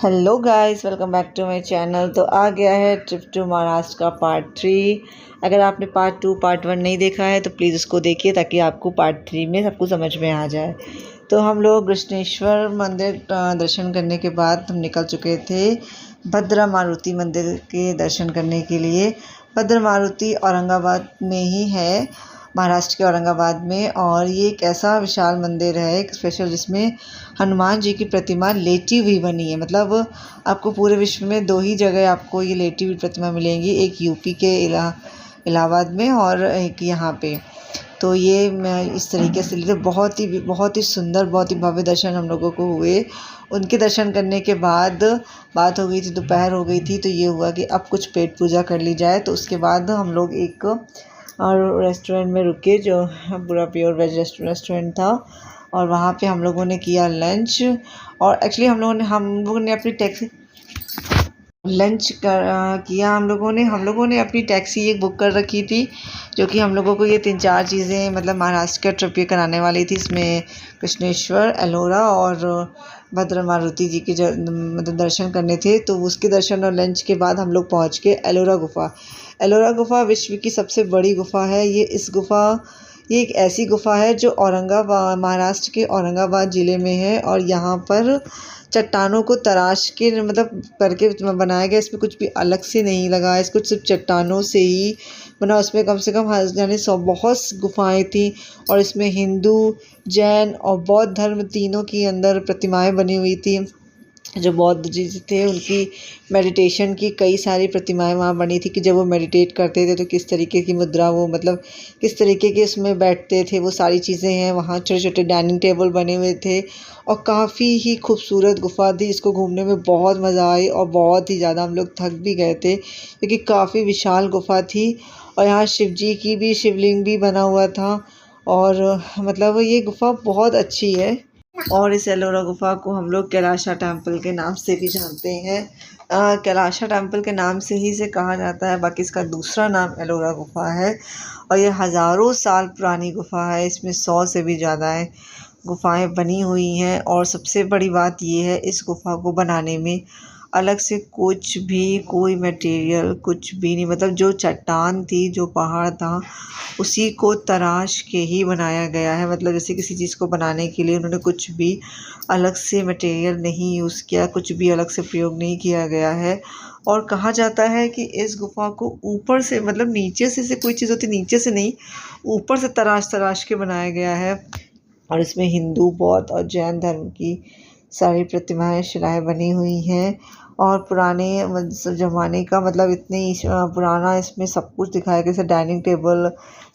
Hello guys, welcome back to my channel. तो आ गया है ट्रिप टू महाराष्ट्र का पार्ट 3। अगर आपने पार्ट 2 पार्ट 1 नहीं देखा है तो प्लीज़ उसको देखिए ताकि आपको पार्ट 3 में सब कुछ समझ में आ जाए। तो हम लोग कृष्णेश्वर मंदिर दर्शन करने के बाद हम निकल चुके थे भद्रा मारुति मंदिर के दर्शन करने के लिए। भद्रा मारुति औरंगाबाद में ही है, महाराष्ट्र के औरंगाबाद में। और ये एक ऐसा विशाल मंदिर है, एक स्पेशल, जिसमें हनुमान जी की प्रतिमा लेटी हुई बनी है। मतलब आपको पूरे विश्व में 2 ही जगह आपको ये लेटी हुई प्रतिमा मिलेंगी, एक यूपी के इलाहाबाद में और एक यहाँ पे। तो ये मैं इस तरीके से लिए बहुत ही सुंदर, बहुत ही भव्य दर्शन हम लोगों को हुए। उनके दर्शन करने के बाद बात हो गई थी, दोपहर हो गई थी, तो ये हुआ कि अब कुछ पेट पूजा कर ली जाए। तो उसके बाद हम लोग एक और रेस्टोरेंट में रुके जो पूरा प्योर वेज रेस्टोरेंट था, और वहाँ पे हम लोगों ने किया लंच। और एक्चुअली हम लोगों ने अपनी टैक्सी लंच किया। हम लोगों ने अपनी टैक्सी एक बुक कर रखी थी, जो कि हम लोगों को ये 3-4 चीज़ें मतलब महाराष्ट्र का ट्रिप ये कराने वाली थी। इसमें कृष्णेश्वर, एलोरा और भद्रा मारुति जी के मतलब दर्शन करने थे। तो उसके दर्शन और लंच के बाद हम लोग पहुँच गए एलोरा गुफ़ा। एलोरा गुफ़ा विश्व की सबसे बड़ी गुफ़ा है। ये एक ऐसी गुफ़ा है जो महाराष्ट्र के औरंगाबाद ज़िले में है। और यहाँ पर चट्टानों को तराश के मतलब करके बनाया गया। इसमें कुछ भी अलग से नहीं लगा है, इसको सिर्फ चट्टानों से ही बना। उसमें कम से कम जाने 100 बहुत गुफ़ाएँ थी, और इसमें हिंदू, जैन और बौद्ध धर्म तीनों की अंदर प्रतिमाएं बनी हुई थी। जो बौद्ध जी थे उनकी मेडिटेशन की कई सारी प्रतिमाएं वहाँ बनी थी, कि जब वो मेडिटेट करते थे तो किस तरीके की मुद्रा, वो मतलब किस तरीके के उसमें बैठते थे, वो सारी चीज़ें हैं वहाँ। छोटे छोटे डाइनिंग टेबल बने हुए थे, और काफ़ी ही खूबसूरत गुफ़ा थी। इसको घूमने में बहुत मज़ा आई, और बहुत ही ज़्यादा हम लोग थक भी गए थे, क्योंकि काफ़ी विशाल गुफ़ा थी। और यहाँ शिव जी की भी शिवलिंग भी बना हुआ था। और मतलब ये गुफ़ा बहुत अच्छी है। और इस एलोरा गुफ़ा को हम लोग कैलाशा टेम्पल के नाम से भी जानते हैं। कैलाशा टेम्पल के नाम से ही इसे कहा जाता है, बाकी इसका दूसरा नाम एलोरा गुफ़ा है। और ये हज़ारों साल पुरानी गुफ़ा है, इसमें 100 से भी ज़्यादा गुफ़ाएँ बनी हुई हैं। और सबसे बड़ी बात ये है, इस गुफ़ा को बनाने में अलग से कुछ भी, कोई मटेरियल कुछ भी नहीं, मतलब जो चट्टान थी, जो पहाड़ था, उसी को तराश के ही बनाया गया है। मतलब जैसे किसी चीज़ को बनाने के लिए उन्होंने कुछ भी अलग से मटेरियल नहीं यूज़ किया, कुछ भी अलग से प्रयोग नहीं किया गया है। और कहा जाता है कि इस गुफ़ा को ऊपर से, मतलब नीचे से कोई चीज़ होती, नीचे से नहीं, ऊपर से तराश के बनाया गया है। और इसमें हिंदू, बौद्ध और जैन धर्म की सारी प्रतिमाएं, शिलाएँ बनी हुई हैं। और पुराने ज़माने का, मतलब इतनी पुराना इसमें सब कुछ दिखाया गया। जैसे डाइनिंग टेबल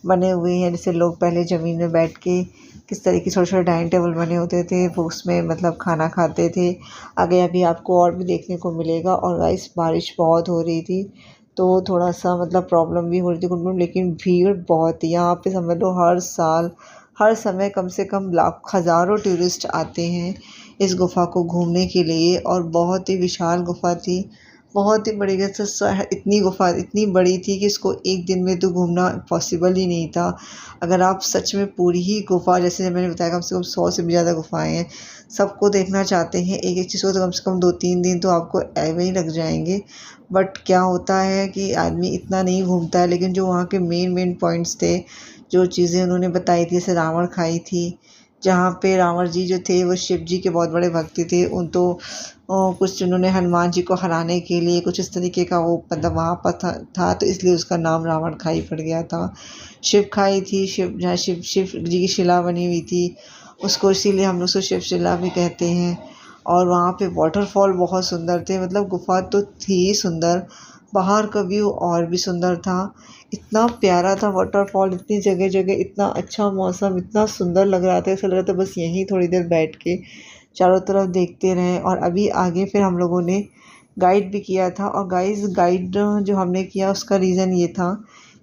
बने हुए हैं, जैसे लोग पहले ज़मीन में बैठ के किस तरीके छोटे छोटे डाइनिंग टेबल बने होते थे, वो उसमें मतलब खाना खाते थे। आगे अभी आपको और भी देखने को मिलेगा। और गाइस, बारिश बहुत हो रही थी, तो थोड़ा सा मतलब प्रॉब्लम भी हो रही थी घूमने में, लेकिन भीड़ बहुत थी यहाँ पे। समझ लो हर साल, हर समय कम से कम हज़ारों टूरिस्ट आते हैं इस गुफ़ा को घूमने के लिए। और बहुत ही विशाल गुफ़ा थी, बहुत ही बड़ी। इतनी गुफ़ा इतनी बड़ी थी कि इसको एक दिन में तो घूमना पॉसिबल ही नहीं था। अगर आप सच में पूरी ही गुफ़ा, जैसे मैंने बताया, कम से कम 100 से भी ज़्यादा गुफ़ाएँ हैं, सबको देखना चाहते हैं एक एक चीज़ को, तो कम से कम 2-3 दिन तो आपको ऐवे ही लग जाएंगे। बट क्या होता है कि आदमी इतना नहीं घूमता है। लेकिन जो वहाँ के मेन पॉइंट्स थे, जो चीज़ें उन्होंने बताई थी, जैसे रावण खाई थी, जहाँ पे रावण जी जो थे वो शिव जी के बहुत बड़े भक्ति थे। उन तो कुछ उन्होंने हनुमान जी को हराने के लिए कुछ इस तरीके का वो मतलब वहाँ पर था, तो इसलिए उसका नाम रावण खाई पड़ गया था। शिव खाई थी, जहाँ शिव जी की शिला बनी हुई थी, उसको इसीलिए हम लोग उसको शिव शिला भी कहते हैं। और वहाँ पे वाटरफॉल बहुत सुंदर थे, मतलब गुफ़ा तो थी सुंदर, बाहर का व्यू और भी सुंदर था। इतना प्यारा था वाटरफॉल, इतनी जगह जगह इतना अच्छा मौसम, इतना सुंदर लग रहा था, ऐसा लग रहा था बस यहीं थोड़ी देर बैठ के चारों तरफ देखते रहें। और अभी आगे फिर हम लोगों ने गाइड भी किया था। और गाइड जो हमने किया उसका रीज़न ये था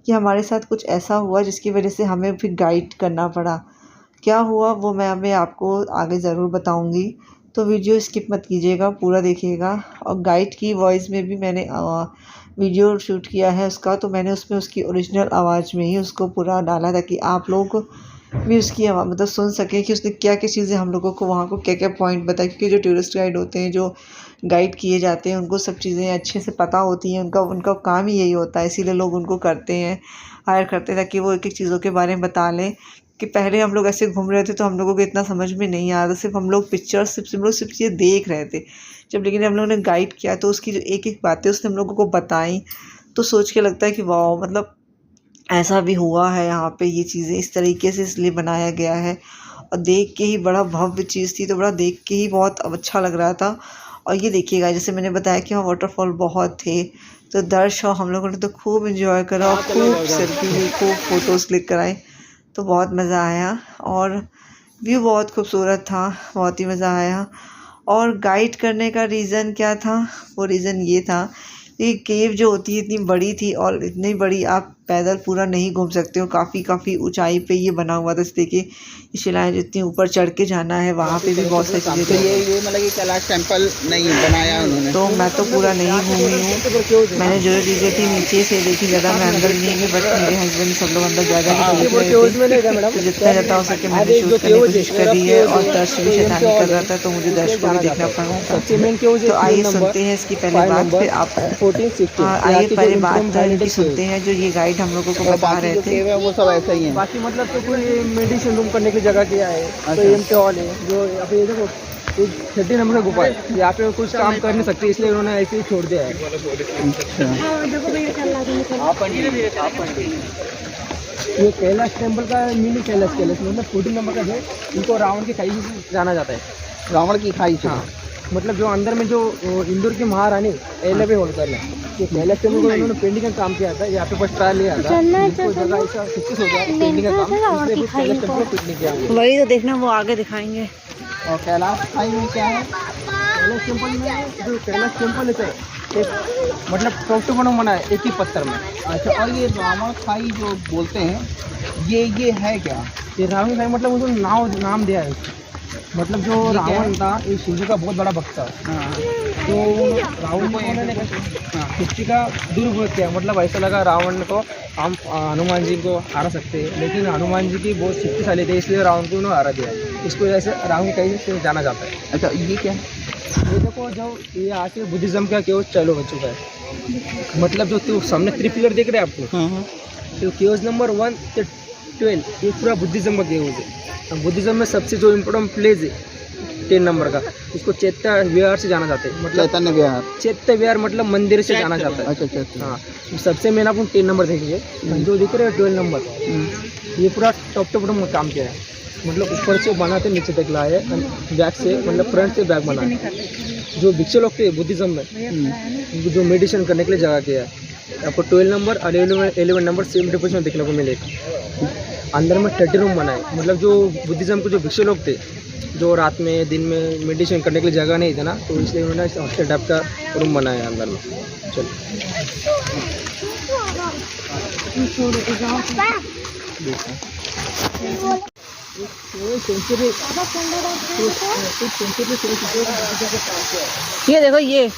कि हमारे साथ कुछ ऐसा हुआ जिसकी वजह से हमें फिर गाइड करना पड़ा। क्या हुआ वो मैं आपको आगे ज़रूर बताऊंगी, तो वीडियो स्किप मत कीजिएगा, पूरा देखिएगा। और गाइड की वॉइस में भी मैंने वीडियो शूट किया है उसका, तो मैंने उसमें उसकी ओरिजिनल आवाज़ में ही उसको पूरा डाला, ताकि आप लोग भी उसकी आवाज़ मतलब सुन सकें कि उसने क्या क्या चीज़ें हम लोगों को वहाँ को क्या क्या पॉइंट बताए, क्योंकि जो टूरिस्ट गाइड होते हैं, जो गाइड किए जाते हैं, उनको सब चीज़ें अच्छे से पता होती हैं। उनका उनका काम ही यही होता है, इसीलिए लोग उनको करते हैं, हायर करते हैं, ताकि वो एक एक चीज़ों के बारे में बता लें। कि पहले हम लोग ऐसे घूम रहे थे तो हम लोगों को इतना समझ में नहीं आ रहा था, सिर्फ हम लोग पिक्चर सिर्फ चीज़ें देख रहे थे। जब लेकिन हम लोगों ने गाइड किया तो उसकी जो एक एक बातें उसने हम लोगों को बताई, तो सोच के लगता है कि वाह, मतलब ऐसा भी हुआ है यहाँ पे, ये चीज़ें इस तरीके से इसलिए बनाया गया है। और देख के ही बड़ा भव्य चीज़ थी, तो बड़ा देख के ही बहुत अच्छा लग रहा था। और ये देखिएगा, जैसे मैंने बताया कि वहाँ वाटरफॉल बहुत थे, तो दर्श और हम लोगों ने तो खूब इन्जॉय करा और खूब सेल्फी ली, खूब फ़ोटोज़ क्लिक कराए, तो बहुत मज़ा आया। और व्यू बहुत खूबसूरत था, बहुत ही मज़ा आया। और गाइड करने का रीज़न क्या था? वो रीज़न ये था कि केव जो होती है इतनी बड़ी थी, और इतनी बड़ी आप पैदल पूरा नहीं घूम सकते हो। काफ़ी ऊंचाई पे ये बना हुआ था। देखिए ये शिलाएं जितनी ऊपर चढ़ के जाना है, वहाँ पे भी बहुत सारी चीज़ें तो ये मतलब कि कैलाश टेम्पल नहीं बनाया उन्होंने। तो मैं तो पूरा नहीं घूमी हूँ, मैंने जो चीज़ें थी नीचे से देखी, ज़्यादा मैं अंदर नहीं गई, बट मेरे हस्बैंड सब लोग अंदर ज़्यादा ही देख रहे थे। तो जितना ज़्यादा हो सके मैंने शूट करने की कोशिश करी है। और दर्श भी शैतानी कर रहा था, तो मुझे दर्श को भी देखना पड़ रहा था। तो आइए सुनते हैं इसकी पहले बात, फिर आप आइए पहले बात इनकी सुनते हैं, जो ये गाइड हम लोगों को बता रहे थे। वो सब ऐसा ही है। बाकी मतलब तो कोई मेडिटेशन रूम करने की जगह क्या है, तो एम्प्टी हॉल है जो यहाँ पे देखो 30 नंबर का गुफा है, यहाँ पे कुछ काम कर नहीं सकते, इसलिए उन्होंने ऐसे ही छोड़ दिया है। ये कैलाश टेम्पल का मिनी कैलाश मतलब 14 नंबर का है, इनको रावण की खाई से जाना जाता है। रावण की खाई से? हाँ, मतलब जो अंदर में जो इंदौर की महारानी एलबी होलकर है, ये कैलाश टेम्पल को उन्होंने पेंटिंग का काम किया था। यहाँ पे बस ट्रायल लिया था, इनको जगह ऐसा सक्सेस हो गया पेंटिंग का काम, इसलिए कैलाश टेम्पल को पिकनिक किया। वही तो देखना, वो आगे दिखाएंगे। और कैलाश खाई में क्या है? कैलाश टेम्पल में जो कैलाश टेम्पल है एक मतलब टॉप बना बना है एक ही पत्थर में। अच्छा, और ये रावण खाई जो बोलते हैं, ये है क्या? ये रावण खाई मतलब उसको नाम दिया है। मतलब जो रावण था ये शिव जी का बहुत बड़ा भक्त था। तो रावण को उन्होंने सृष्टि का दुरुपयोग किया, मतलब ऐसा लगा रावण को हम हनुमान जी को हरा सकते हैं, लेकिन हनुमान जी की बहुत शक्तिशाली थे, इसलिए रावण को उन्होंने हरा दिया। इसको जैसे रावण की कहीं से जाना जाता है। अच्छा, ये क्या है? ये देखो, जो ये आज से बुद्धिज़्म का केवज चालू हो चुका है। मतलब जो सामने 3 पिलर देख रहे हैं आपको, तो केवज नंबर 1 से 12 ये पूरा बुद्धिज़्म का केवज है। बुद्धिज़्म में सबसे जो इम्पोर्टेंट प्लेस है 10 नंबर का, उसको चैत्य विहार से जाना जाता है। मतलब चैतन्य विहार, चैत्य विहार मतलब मंदिर से जाना जाता है। अच्छा। हाँ, सबसे मेन अपन 10 नंबर देखेंगे, जो दिख रहे हैं 12 नंबर, ये पूरा टॉप में काम किया है। मतलब ऊपर से बनाते नीचे तक लाए, बैक से मतलब फ्रंट से बैक बना है। जो भिक्षु लोग थे बुद्धिज़्म में, जो मेडिटेशन करने के लिए जगह किया है। आपको 12 नंबर और 11 नंबर सेम डिपोजिशन में देखने को मिलेगा। अंदर में 30 रूम बनाए, मतलब जो बुद्धिज़्म के जो भिक्षु लोग थे, जो रात में दिन में मेडिटेशन करने के लिए जगह नहीं था ना, तो इसलिए उन्होंने हॉस्टल टाइप का रूम बनाया अंदर में। चलो ये देखो, ये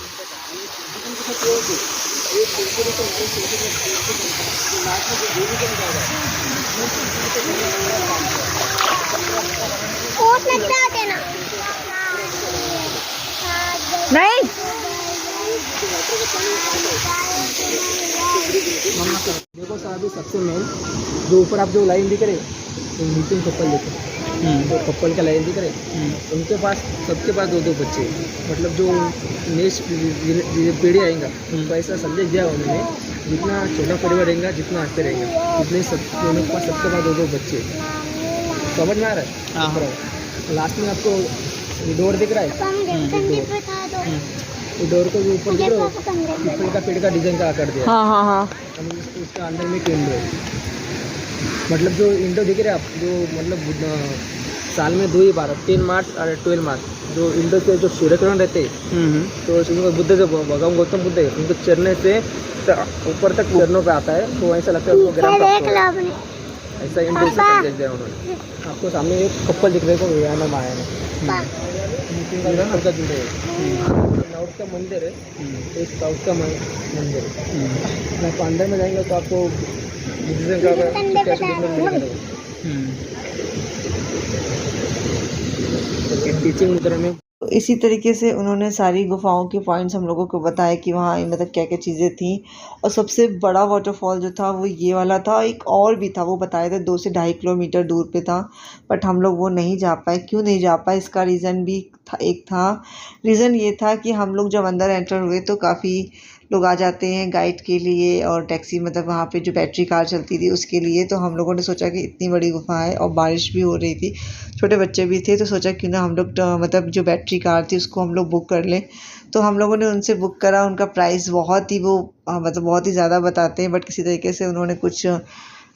नहीं देखो सर, अभी सबसे मेन जो ऊपर आप जो लाइन दिख रहे, तो नीचे कपल देखे, जो कपल का लाइन दिख रहे, उनके पास सबके पास 2 बच्चे। मतलब जो नेक्स्ट पीढ़ी आएगा उनको ऐसा संदेश दिया उन्होंने, जितना छोटा परिवार रहेगा जितना आते रहेंगे, उतने उनके पास सबके पास 2 बच्चे। समझ में आ रहा है? लास्ट में आपको डोर दिख रहा है, ये डोर को जो ऊपर दिख रहा है, पीपल का पेड़ का डिजाइन का आकर दिया। हाँ। उसका अंदर में एक विंडो है। मतलब जो विंडो दिख रहे हैं आप, जो मतलब साल में 2 ही बार, 10 मार्च और 12 मार्च, जो विंडो के जो सूर्यकिरण रहते हैं, तो उनको बुद्ध जो भगवान गौतम बुद्ध है, उनको चढ़ने से ऊपर तक चरणों पे आता है, तो ऐसा लगता है उनको ग्राम ऐसा इंडो से संदेश दिया उन्होंने। आपको सामने एक कपल दिख रहे को विवाह माया में का जुड़े नॉर्थ का मंदिर है, एक साउथ का मंदिर है। आप अंदर में जाएंगे तो आपको बुद्धिज्म का टीचिंग मुद्रा में तो इसी तरीके से उन्होंने सारी गुफाओं के पॉइंट्स हम लोगों को बताए कि वहाँ मतलब क्या क्या चीज़ें थी। और सबसे बड़ा वाटरफॉल जो था वो ये वाला था, एक और भी था, वो बताए थे 2 से 2.5 किलोमीटर दूर पे था, बट हम लोग वो नहीं जा पाए। क्यों नहीं जा पाए, इसका रीज़न भी था। एक था रीज़न ये था कि हम लोग जब अंदर एंटर हुए तो काफ़ी लोग आ जाते हैं गाइड के लिए और टैक्सी, मतलब वहाँ पे जो बैटरी कार चलती थी उसके लिए। तो हम लोगों ने सोचा कि इतनी बड़ी गुफ़ा है और बारिश भी हो रही थी, छोटे बच्चे भी थे, तो सोचा क्यों ना हम लोग मतलब जो बैटरी कार थी उसको हम लोग बुक कर लें। तो हम लोगों ने उनसे बुक करा। उनका प्राइस बहुत ही मतलब बहुत ही ज़्यादा बताते हैं, बट किसी तरीके से उन्होंने कुछ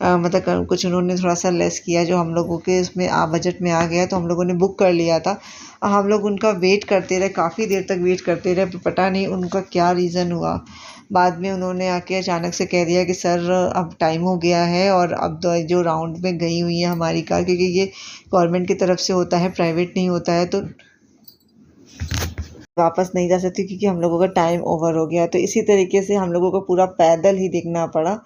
मतलब कुछ उन्होंने थोड़ा सा लेस किया जो हम लोगों के उसमें बजट में आ गया, तो हम लोगों ने बुक कर लिया था। हम लोग उनका वेट करते रहे, काफ़ी देर तक वेट करते रहे, पता नहीं उनका क्या रीज़न हुआ। बाद में उन्होंने आके अचानक से कह दिया कि सर अब टाइम हो गया है और अब जो राउंड में गई हुई है हमारी कार, क्योंकि ये गवर्नमेंट की तरफ से होता है, प्राइवेट नहीं होता है, तो वापस नहीं जा सकती क्योंकि हम लोगों का टाइम ओवर हो गया। तो इसी तरीके से हम लोगों को पूरा पैदल ही देखना पड़ा।